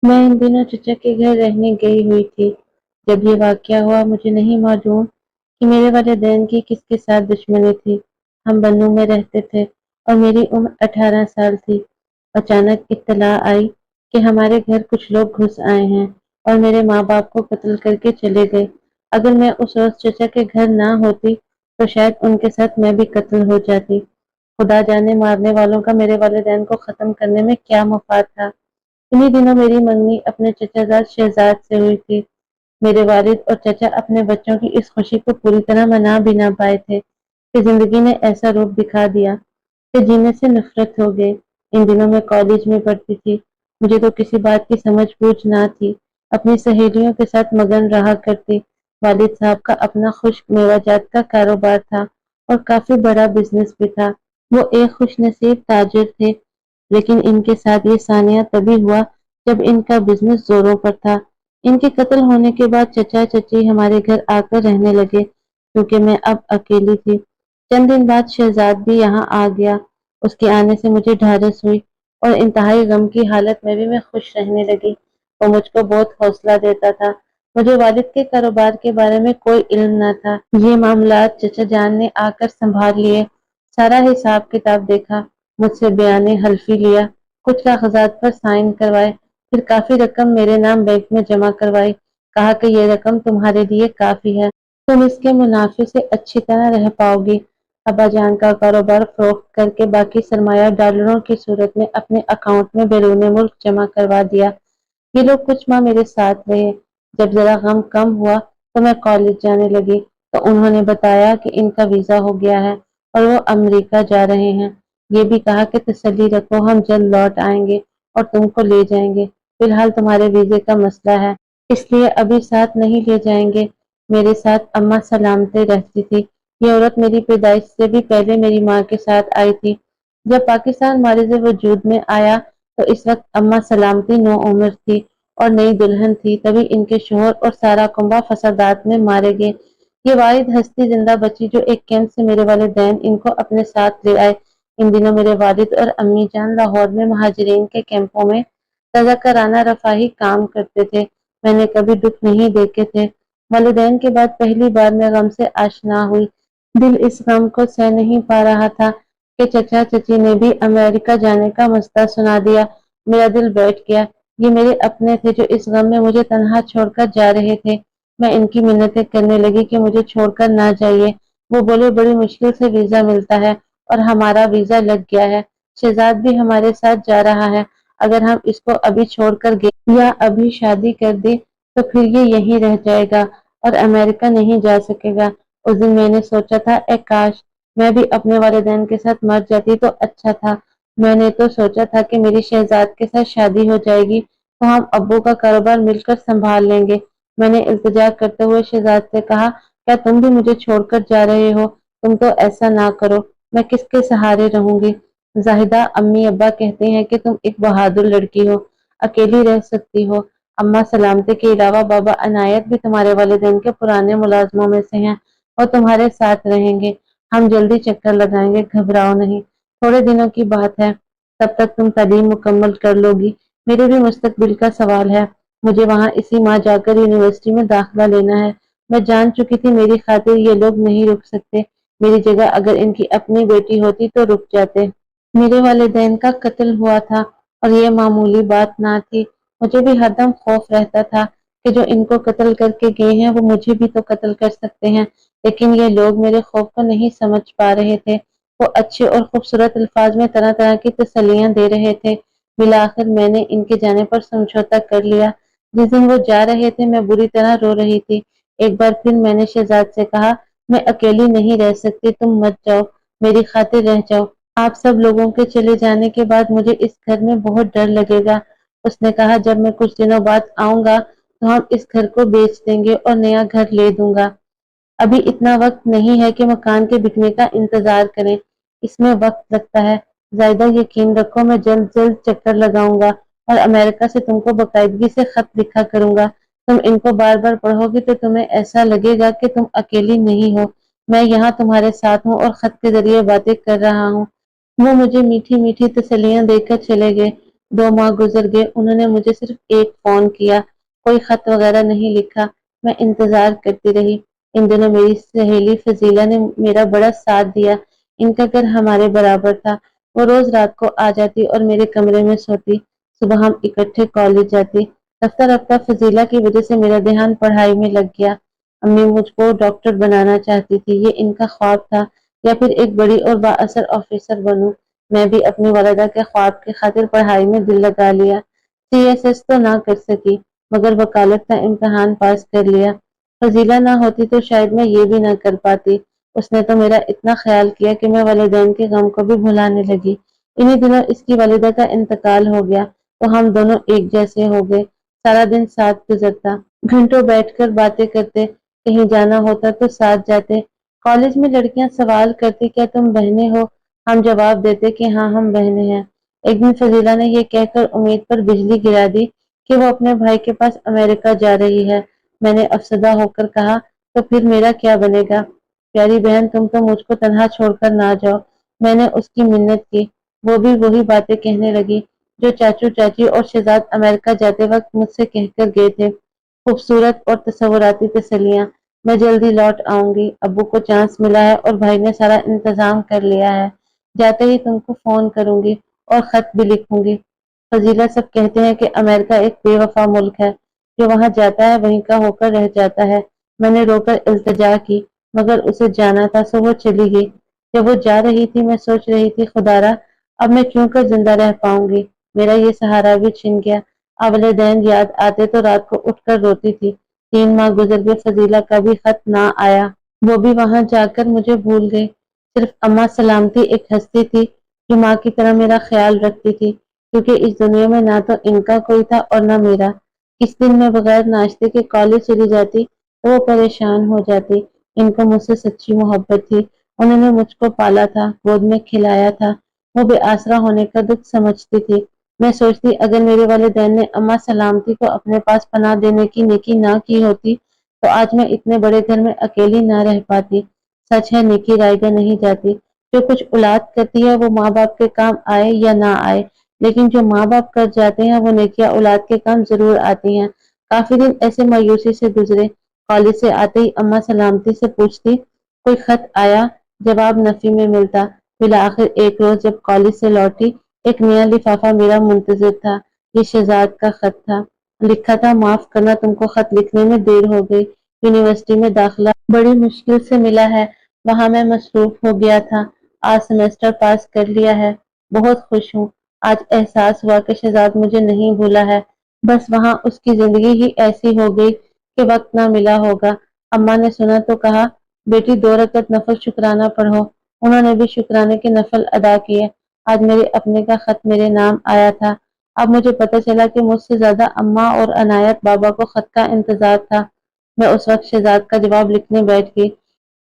میں ان دنوں چچا کے گھر رہنے گئی ہوئی تھی۔ جب یہ واقعہ ہوا مجھے نہیں معلوم کہ میرے والدین کی کس کے ساتھ دشمنی تھی۔ ہم بنوں میں رہتے تھے اور میری عمر 18 سال تھی۔ اچانک اطلاع آئی کہ ہمارے گھر کچھ لوگ گھس آئے ہیں اور میرے ماں باپ کو قتل کر کے چلے گئے۔ اگر میں اس روز چچا کے گھر نہ ہوتی تو شاید ان کے ساتھ میں بھی قتل ہو جاتی۔ خدا جانے مارنے والوں کا میرے والدین کو ختم کرنے میں کیا مفاد تھا۔ انہی دنوں میری منگنی اپنے چچا زاد شہزاد سے ہوئی تھی۔ میرے والد اور چچا اپنے بچوں کی اس خوشی کو پوری طرح منا بھی نہ پائے تھے کہ زندگی نے ایسا روپ دکھا دیا کہ جینے سے نفرت ہو گئی۔ ان دنوں میں کالج میں پڑھتی تھی۔ مجھے تو کسی بات کی سمجھ بوجھ نہ تھی۔ اپنی سہیلیوں کے ساتھ مگن رہا کرتی۔ والد صاحب کا اپنا خشک میوہ جات کا کاروبار تھا اور کافی بڑا بزنس بھی تھا۔ وہ ایک خوش نصیب تاجر تھے، لیکن ان کے ساتھ یہ سانحہ تبھی ہوا جب ان کا بزنس زوروں پر تھا۔ ان کے قتل ہونے کے بعد چچا چچی ہمارے گھر آ کر رہنے لگے کیونکہ میں اب اکیلی تھی۔ چند دن بعد شہزاد بھی یہاں آ گیا۔ اس کے آنے سے مجھے ڈھارس ہوئی اور انتہائی غم کی حالت میں بھی میں خوش رہنے لگی۔ وہ مجھ کو بہت حوصلہ دیتا تھا۔ مجھے والد کے کاروبار کے بارے میں کوئی علم نہ تھا۔ یہ معاملات چچا جان نے آ کر سنبھال لیے۔ سارا حساب کتاب دیکھا، مجھ سے بیان حلفی لیا، کچھ کاغذات پر سائن کروائے، پھر کافی رقم میرے نام بینک میں جمع کروائی۔ کہا کہ یہ رقم تمہارے لیے کافی ہے، تم اس کے منافع سے اچھی طرح رہ پاؤ گی۔ ابا جان کا کاروبار فروخت کر کے باقی سرمایہ ڈالروں کی صورت میں اپنے اکاؤنٹ میں بیرون ملک جمع کروا دیا۔ یہ لوگ کچھ ماہ میرے ساتھ رہے۔ جب ذرا غم کم ہوا تو میں کالج جانے لگی تو انہوں نے بتایا کہ ان کا ویزا ہو گیا ہے اور وہ امریکہ جا رہے ہیں۔ یہ بھی کہا کہ تسلی رکھو، ہم جلد لوٹ آئیں گے اور تم کو لے جائیں گے۔ فی الحال تمہارے ویزے کا مسئلہ ہے، اس لیے ابھی ساتھ نہیں لے جائیں گے۔ میرے ساتھ اماں سلامتے رہتی تھی۔ یہ عورت میری پیدائش سے بھی پہلے میری ماں کے ساتھ آئی تھی۔ جب پاکستان مارز وجود میں آیا تو اس وقت اماں سلامتی نوعمر تھی اور نئی دلہن تھی۔ تبھی ان کے شوہر اور سارا کنبہ فسادات میں مارے گئے۔ یہ واحد ہستی زندہ بچی جو ایک کیمپ سے میرے والدین ان کو اپنے ساتھ لے آئے۔ ان دنوں میرے والد اور امی جان لاہور میں مہاجرین کے کیمپوں میں تذکرانہ رفاہی کام کرتے تھے۔ میں نے کبھی دکھ نہیں دیکھے تھے۔ والدین کے بعد پہلی بار میں غم سے آشنا ہوئی۔ دل اس غم کو سہ نہیں پا رہا تھا کہ چچا چچی نے بھی امریکہ جانے کا مسئلہ سنا دیا۔ میرا دل بیٹھ گیا۔ یہ میرے اپنے تھے جو اس غم میں مجھے تنہا چھوڑ کر جا رہے تھے۔ میں ان کی منتیں کرنے لگی کہ مجھے چھوڑ کر نہ جائیے۔ وہ بولے بڑی مشکل سے ویزا ملتا ہے اور ہمارا ویزا لگ گیا ہے۔ شہزاد بھی ہمارے ساتھ جا رہا ہے۔ اگر ہم اس کو ابھی چھوڑ کر گئے یا ابھی شادی کر دی تو پھر یہ یہیں رہ جائے گا اور امریکہ نہیں جا سکے گا۔ اس دن میں نے سوچا تھا اے کاش میں بھی اپنے والدین کے ساتھ مر جاتی تو اچھا تھا۔ میں نے تو سوچا تھا کہ میری شہزاد کے ساتھ شادی ہو جائے گی تو ہم ابو کا کاروبار مل کر سنبھال لیں گے۔ میں نے التجا کرتے ہوئے شہزاد سے کہا کیا تم بھی مجھے چھوڑ کر جا رہے ہو؟ تم تو ایسا نہ کرو، میں کس کے سہارے رہوں گی؟ زاہدہ امی ابا کہتے ہیں کہ تم ایک بہادر لڑکی ہو، اکیلی رہ سکتی ہو۔ اماں سلامتے کے علاوہ بابا عنایت بھی تمہارے والدین کے پرانے ملازموں میں سے ہیں اور تمہارے ساتھ رہیں گے۔ ہم جلدی چکر لگائیں گے، گھبراؤ نہیں، تھوڑے دنوں کی بات ہے، تب تک تم تعلیم مکمل کر لو گی۔ میرے بھی مستقبل کا سوال ہے، مجھے وہاں اسی ماہ جا کر یونیورسٹی میں داخلہ لینا ہے۔ میں جان چکی تھی میری خاطر یہ لوگ نہیں رک سکتے، میری جگہ اگر ان کی اپنی بیٹی ہوتی تو رک جاتے۔ میرے والدین کا قتل ہوا تھا اور یہ معمولی بات نہ تھی۔ مجھے بھی ہر دم خوف رہتا تھا کہ جو ان کو قتل کر کے گئے ہیں وہ مجھے بھی تو قتل کر سکتے ہیں، لیکن یہ لوگ میرے خوف کو نہیں سمجھ پا رہے تھے۔ وہ اچھے اور خوبصورت الفاظ میں طرح طرح کی تسلیاں دے رہے تھے۔ بالآخر میں نے ان کے جانے پر سمجھوتا کر لیا۔ جس دن وہ جا رہے تھے میں بری طرح رو رہی تھی۔ ایک بار پھر میں نے شہزاد سے کہا میں اکیلی نہیں رہ سکتی، تم مت جاؤ، میری خاطر رہ جاؤ۔ آپ سب لوگوں کے چلے جانے کے بعد مجھے اس گھر میں بہت ڈر لگے گا۔ اس نے کہا جب میں کچھ دنوں بعد آؤں گا تو ہم اس گھر کو بیچ دیں گے اور نیا گھر لے دوں گا۔ ابھی اتنا وقت نہیں ہے کہ مکان کے بکنے کا انتظار کریں، اس میں وقت لگتا ہے۔ زائدہ یقین رکھو میں جلد جلد چکر لگاؤں گا اور امریکہ سے تم کو باقاعدگی سے خط لکھا کروں گا۔ تم ان کو بار بار پڑھو گی تو تمہیں ایسا لگے گا کہ تم اکیلی نہیں ہو، میں یہاں تمہارے ساتھ ہوں اور خط کے ذریعے باتیں کر رہا ہوں۔ وہ مجھے میٹھی میٹھی تسلیاں دے کر چلے گئے۔ 2 ماہ گزر گئے، انہوں نے مجھے صرف ایک فون کیا، کوئی خط وغیرہ نہیں لکھا۔ میں انتظار کرتی رہی۔ ان دنوں میری سہیلی فضیلہ نے میرا بڑا ساتھ دیا۔ ان کا گھر ہمارے برابر تھا۔ وہ روز رات کو آ جاتی اور میرے کمرے میں سوتی۔ صبح ہم اکٹھے کالج جاتے۔ رفتہ رفتہ فضیلہ کی وجہ سے میرا دھیان پڑھائی میں لگ گیا۔ امی مجھ کو ڈاکٹر بنانا چاہتی تھی، یہ ان کا خواب تھا، یا پھر ایک بڑی اور بااثر آفیسر بنوں۔ میں بھی اپنی والدہ کے خواب کی خاطر پڑھائی میں دل لگا لیا۔ CSS تو نہ کر سکی، مگر وکالت کا امتحان پاس کر لیا۔ فضیلہ نہ ہوتی تو شاید میں یہ بھی نہ کر پاتی۔ اس نے تو میرا اتنا خیال کیا کہ میں والدین کے غم کو بھی بھلانے لگی۔ انہی دنوں اس کی والدہ کا انتقال ہو گیا تو ہم دونوں ایک جیسے ہو گئے۔ سارا دن ساتھ گزرتا، گھنٹوں بیٹھ کر باتیں کرتے، کہیں جانا ہوتا تو ساتھ جاتے۔ کالج میں لڑکیاں سوال کرتی کیا تم بہنیں ہو؟ ہم جواب دیتے کہ ہاں ہم بہنیں ہیں۔ ایک دن فضیلہ نے یہ کہہ کر امید پر بجلی گرا دی کہ وہ اپنے بھائی کے پاس امریکہ جا رہی ہے۔ میں نے افسردہ ہو کر کہا تو پھر میرا کیا بنے گا؟ پیاری بہن تم تو مجھ کو تنہا چھوڑ کر نہ جاؤ۔ میں نے اس کی منت کی۔ وہ بھی وہی باتیں کہنے لگی جو چاچو چاچی اور شہزاد امریکہ جاتے وقت مجھ سے کہہ کر گئے تھے۔ خوبصورت اور تصوراتی تسلیاں، میں جلدی لوٹ آؤں گی، ابو کو چانس ملا ہے اور بھائی نے سارا انتظام کر لیا ہے، جاتے ہی تم کو فون کروں گی اور خط بھی لکھوں گی۔ فضیلہ سب کہتے ہیں کہ امریکہ ایک بے وفا ملک ہے، جو وہاں جاتا ہے وہیں کا ہو کر رہ جاتا ہے۔ میں نے رو کر التجا کی، مگر اسے جانا تھا سو وہ چلی گئی۔ جب وہ جا رہی تھی میں سوچ رہی تھی خدارا اب میں کیوں کر زندہ رہ پاؤں گی، میرا یہ سہارا بھی چھن گیا۔ والدین یاد آتے تو رات کو اٹھ کر روتی تھی۔ 3 ماہ گزر گئے، فضیلہ کا بھی خط نہ آیا۔ وہ بھی وہاں جا کر مجھے بھول گئی۔ صرف اماں سلامتی ایک ہستی تھی جو ماں کی طرح میرا خیال رکھتی تھی، کیونکہ اس دنیا میں نہ تو ان کا کوئی تھا اور نہ میرا۔ اس دن میں بغیر ناشتے کے کالج چلی جاتی تو وہ پریشان ہو جاتی۔ ان کو مجھ سے سچی محبت تھی، انہوں نے مجھ کو پالا تھا، گود میں کھلایا تھا۔ وہ بے آسرا ہونے کا دکھ سمجھتی تھی۔ میں سوچتی اگر میرے والدین نے اماں سلامتی کو اپنے پاس پناہ دینے کی نیکی نہ کی ہوتی تو آج میں اتنے بڑے گھر میں اکیلی نہ رہ پاتی۔ سچ ہے نیکی رائیگاں نہیں جاتی، جو کچھ اولاد کرتی ہے وہ ماں باپ کے کام آئے یا نہ آئے، لیکن جو ماں باپ کر جاتے ہیں وہ نیکیاں اولاد کے کام ضرور آتی ہیں۔ کافی دن ایسے مایوسی سے گزرے۔ کالج سے آتے ہی اماں سلامتی سے پوچھتی کوئی خط آیا؟ جواب نفی میں ملتا۔ بالآخر ایک روز جب کالج سے لوٹی ایک نیا لفافہ میرا منتظر تھا۔ یہ شہزاد کا خط تھا۔ لکھا تھا معاف کرنا تم کو خط لکھنے میں دیر ہو گئی، یونیورسٹی میں داخلہ بڑی مشکل سے ملا ہے، وہاں میں مصروف ہو گیا تھا، آج سیمسٹر پاس کر لیا ہے، بہت خوش ہوں۔ آج احساس ہوا کہ شہزاد مجھے نہیں بھولا ہے، بس وہاں اس کی زندگی ہی ایسی ہو گئی کہ وقت نہ ملا ہوگا۔ اماں نے سنا تو کہا بیٹی 2 رکعت نفل شکرانہ پڑھو۔ انہوں نے بھی شکرانے کے نفل ادا کیے۔ آج میرے اپنے کا خط میرے نام آیا تھا۔ اب مجھے پتہ چلا کہ مجھ سے زیادہ اماں اور عنایت بابا کو خط کا انتظار تھا۔ میں اس وقت شہزاد کا جواب لکھنے بیٹھ گئی۔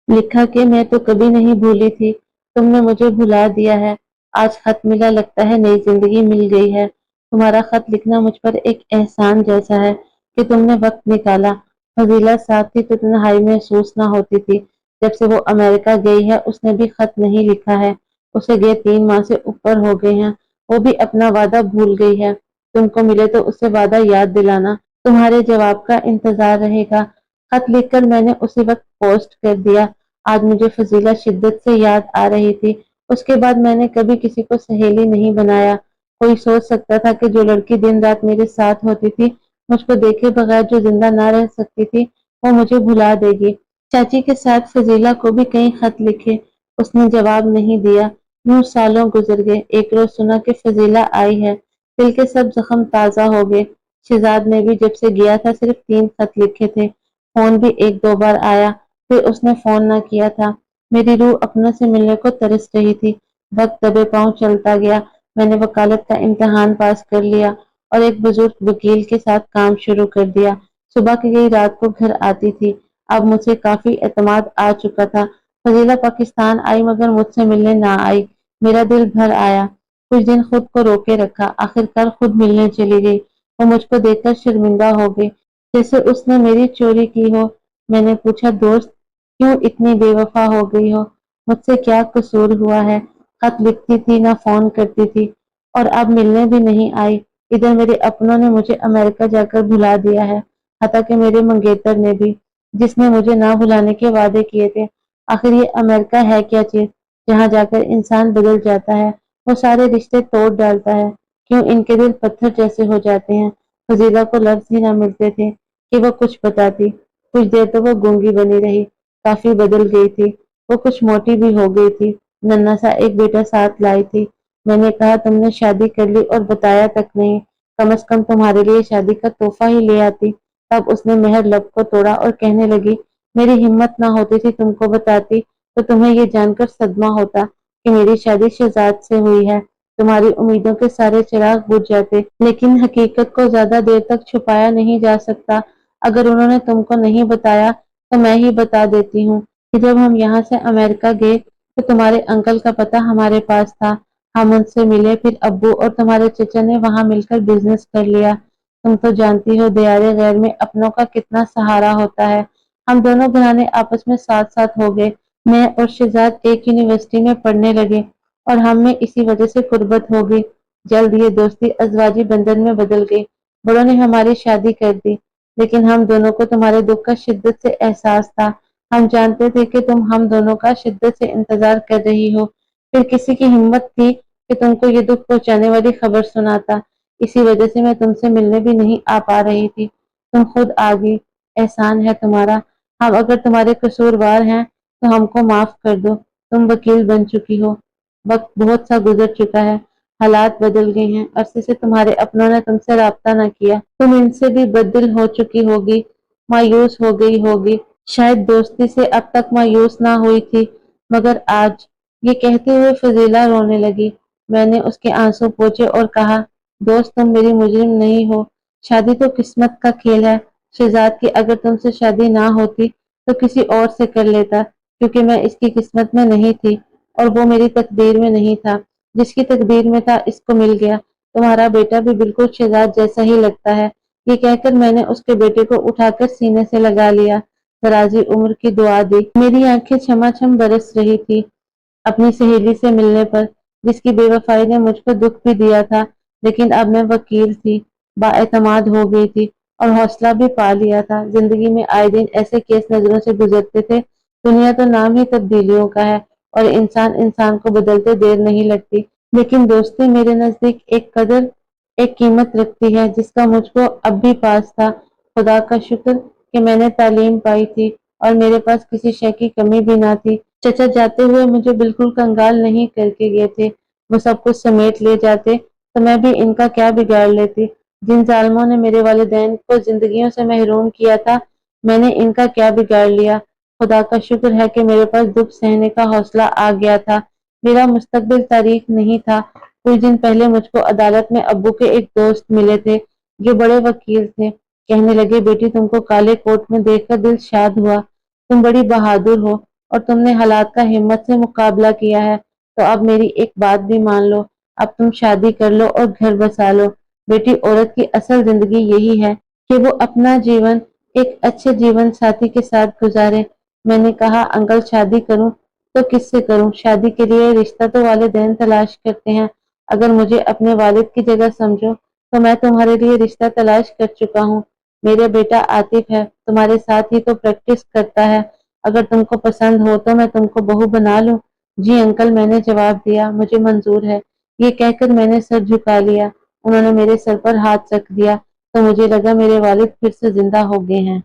لکھا کہ میں تو کبھی نہیں بھولی تھی، تم نے مجھے بھلا دیا ہے، آج خط ملا، لگتا ہے نئی زندگی مل گئی ہے۔ تمہارا خط لکھنا مجھ پر ایک احسان جیسا ہے کہ تم نے وقت نکالا۔ فضیلہ ساتھ تھی تو تنہائی محسوس نہ ہوتی تھی۔ جب سے وہ امریکہ گئی ہے اس نے بھی خط نہیں لکھا ہے، اسے گئے 3 ماہ سے اوپر ہو گئے ہیں، وہ بھی اپنا وعدہ بھول گئی ہے۔ تم کو ملے تو اسے وعدہ یاد دلانا، تمہارے جواب کا انتظار رہے گا۔ خط لکھ کر میں نے اسی وقت پوسٹ کر دیا۔ آج مجھے فضیلہ شدت سے یاد آ رہی تھی۔ اس کے بعد میں نے کبھی کسی کو سہیلی نہیں بنایا۔ کوئی سوچ سکتا تھا کہ جو لڑکی دن رات میرے ساتھ ہوتی تھی، مجھ کو دیکھے بغیر جو زندہ نہ رہ سکتی تھی، وہ مجھے بھلا دے گی۔ چاچی کے ساتھ فضیلہ کو بھی کئی خط لکھے، اس نے جواب نہیں دیا۔ یوں سالوں گزر گئے۔ ایک روز سنا کہ فضیلہ آئی ہے، دل کے سب زخم تازہ ہو گئے۔ شہزاد نے بھی جب سے گیا تھا صرف 3 خط لکھے تھے، فون بھی 1 2 بار آیا، پھر اس نے فون نہ کیا تھا۔ میری روح اپنوں سے ملنے کو ترس رہی تھی۔ وقت دبے پاؤں چلتا گیا۔ میں نے وکالت کا امتحان پاس کر لیا اور ایک بزرگ وکیل کے ساتھ کام شروع کر دیا۔ صبح کی گئی رات کو گھر آتی تھی۔ اب مجھ سے کافی اعتماد آ چکا تھا۔ فضیلہ پاکستان آئی مگر مجھ سے ملنے نہ آئی۔ میرا دل بھر آیا۔ کچھ دن خود کو روکے رکھا، آخرکار خود ملنے چلی گئی۔ وہ مجھ کو دیکھ کر شرمندہ ہو گئی، جیسے اس نے میری چوری کی ہو۔ میں نے پوچھا دوست کیوں اتنی بے وفا ہو گئی ہو؟ مجھ سے کیا قصور ہوا ہے؟ خط لکھتی تھی نہ فون کرتی تھی، اور اب ملنے بھی نہیں آئی۔ ادھر میرے اپنوں نے مجھے امریکہ جا کر بھلا دیا ہے، حتیٰ کہ میرے منگیتر نے بھی، جس نے مجھے نہ بھلانے کے وعدے کیے تھے۔ آخر یہ امریکہ ہے کیا چیز جہاں جا کر انسان بدل جاتا ہے، وہ سارے رشتے توڑ ڈالتا ہے؟ کیوں ان کے دل پتھر جیسے ہو جاتے ہیں؟ فضیلہ کو لفظ ہی نہ ملتے تھے کہ وہ کچھ بتاتی۔ کچھ دیر تو وہ گونگی بنی رہی، کافی بدل گئی تھی، وہ کچھ موٹی بھی ہو گئی تھی، ننھا سا ایک بیٹا ساتھ لائی تھی۔ میں نے کہا تم نے شادی کر لی اور بتایا تک نہیں، کم از کم تمہارے لیے شادی کا تحفہ ہی لے آتی۔ تب اس نے مہر لب کو توڑا اور کہنے لگی، میری ہمت نہ ہوتی تھی تم کو بتاتی تو تمہیں یہ جان کر صدمہ ہوتا کہ میری شادی شہزاد سے ہوئی ہے۔ تمہاری امیدوں کے سارے چراغ بجھ جاتے، لیکن حقیقت کو زیادہ دیر تک چھپایا نہیں جا سکتا۔ اگر انہوں نے تم کو نہیں بتایا تو میں ہی بتا دیتی ہوں کہ جب ہم یہاں سے امریکہ گئے تو تمہارے انکل کا پتہ ہمارے پاس تھا، ہم ان سے ملے، پھر ابو اور تمہارے چچا نے وہاں مل کر بزنس کر لیا۔ تم تو جانتی ہو دیار غیر میں اپنوں کا کتنا سہارا ہوتا ہے۔ ہم دونوں گھرانے آپس میں ساتھ ساتھ ہو گئے، میں اور شہزاد ایک یونیورسٹی میں پڑھنے لگے اور ہم میں اسی وجہ سے قربت ہو گئی۔ جلد یہ دوستی ازواجی بندھن میں بدل گئی۔ بڑوں نے ہماری شادی کر دی، لیکن ہم دونوں کو تمہارے دکھ کا شدت سے احساس تھا۔ ہم جانتے تھے کہ تم ہم دونوں کا شدت سے انتظار کر رہی ہو، پھر کسی کی ہمت تھی کہ تم کو یہ دکھ پہنچانے والی خبر سناتا۔ اسی وجہ سے میں تم سے ملنے بھی نہیں آ پا رہی تھی، تم خود آ گئی۔ احسان ہے تمہارا، ہم اگر تمہارے قصوروار ہیں تو ہم کو معاف کر دو۔ تم وکیل بن چکی ہو، وقت بہت سا گزر چکا ہے، حالات بدل گئے ہیں، عرصے سے تمہارے اپنوں نے تم سے رابطہ نہ کیا، تم ان سے بھی بددل ہو چکی ہوگی، مایوس ہو گئی ہوگی، شاید دوستی سے اب تک مایوس نہ ہوئی تھی، مگر آج۔ یہ کہتے ہوئے فضیلہ رونے لگی۔ میں نے اس کے آنسو پوچھے اور کہا، دوست تم میری مجرم نہیں ہو، شادی تو قسمت کا کھیل ہے۔ شہزاد کی اگر تم سے شادی نہ ہوتی تو کسی اور سے کر لیتا، کیونکہ میں اس کی قسمت میں نہیں تھی اور وہ میری تقدیر میں نہیں تھا۔ جس کی تقدیر میں تھا اس کو مل گیا۔ تمہارا بیٹا بھی بالکل شہزاد جیسا ہی لگتا ہے۔ یہ کہہ کر میں نے اس کے بیٹے کو اٹھا کر سینے سے لگا لیا، درازی عمر کی دعا دی۔ میری آنکھیں چھما چھم برس رہی تھی اپنی سہیلی سے ملنے پر، جس کی بے وفائی نے مجھ کو دکھ بھی دیا تھا، لیکن اب میں وکیل تھی، بااعتماد ہو گئی تھی اور حوصلہ بھی پا لیا تھا۔ زندگی میں آئے دن ایسے کیس نظروں سے گزرتے تھے، دنیا تو نام ہی تبدیلیوں کا ہے اور انسان انسان کو بدلتے دیر نہیں لگتی، لیکن دوستی میرے نزدیک ایک قدر، ایک قیمت رکھتی ہے جس کا مجھ کو اب بھی پاس تھا۔ خدا کا شکر کہ میں نے تعلیم پائی تھی اور میرے پاس کسی شے کی کمی بھی نہ تھی۔ چچا جاتے ہوئے مجھے بالکل کنگال نہیں کر کے گئے تھے، وہ سب کچھ سمیٹ لے جاتے تو میں بھی ان کا کیا بگاڑ لیتی۔ جن ظالموں نے میرے والدین کو زندگیوں سے محروم کیا تھا، میں نے ان کا کیا بگاڑ لیا۔ خدا کا شکر ہے کہ میرے پاس دکھ سہنے کا حوصلہ آ گیا تھا۔ میرا مستقبل تاریک نہیں تھا۔ کچھ دن پہلے مجھ کو عدالت میں ابو کے ایک دوست ملے تھے جو بڑے وکیل تھے۔ کہنے لگے، بیٹی تم کو کالے کوٹ میں دیکھ کر دل شاد ہوا، تم بڑی بہادر ہو اور تم نے حالات کا ہمت سے مقابلہ کیا ہے، تو اب میری ایک بات بھی مان لو، اب تم شادی کر لو اور گھر بسا لو۔ بیٹی عورت کی اصل زندگی یہی ہے کہ وہ اپنا جیون ایک اچھے جیون ساتھی کے ساتھ گزارے۔ میں نے کہا، انکل شادی کروں تو کس سے کروں؟ شادی کے لیے رشتہ تو والدین تلاش کرتے ہیں، اگر مجھے اپنے والد کی جگہ سمجھو تو میں تمہارے لیے رشتہ تلاش کر چکا ہوں۔ میرا بیٹا عاطف ہے، تمہارے ساتھ ہی تو پریکٹس کرتا ہے، اگر تم کو پسند ہو تو میں تم کو بہو بنا لوں۔ جی انکل، میں نے جواب دیا، مجھے منظور ہے۔ یہ کہہ کر میں نے سر جھکا لیا۔ انہوں نے میرے سر پر ہاتھ رکھ دیا تو مجھے لگا میرے والد پھر سے زندہ ہو گئے ہیں۔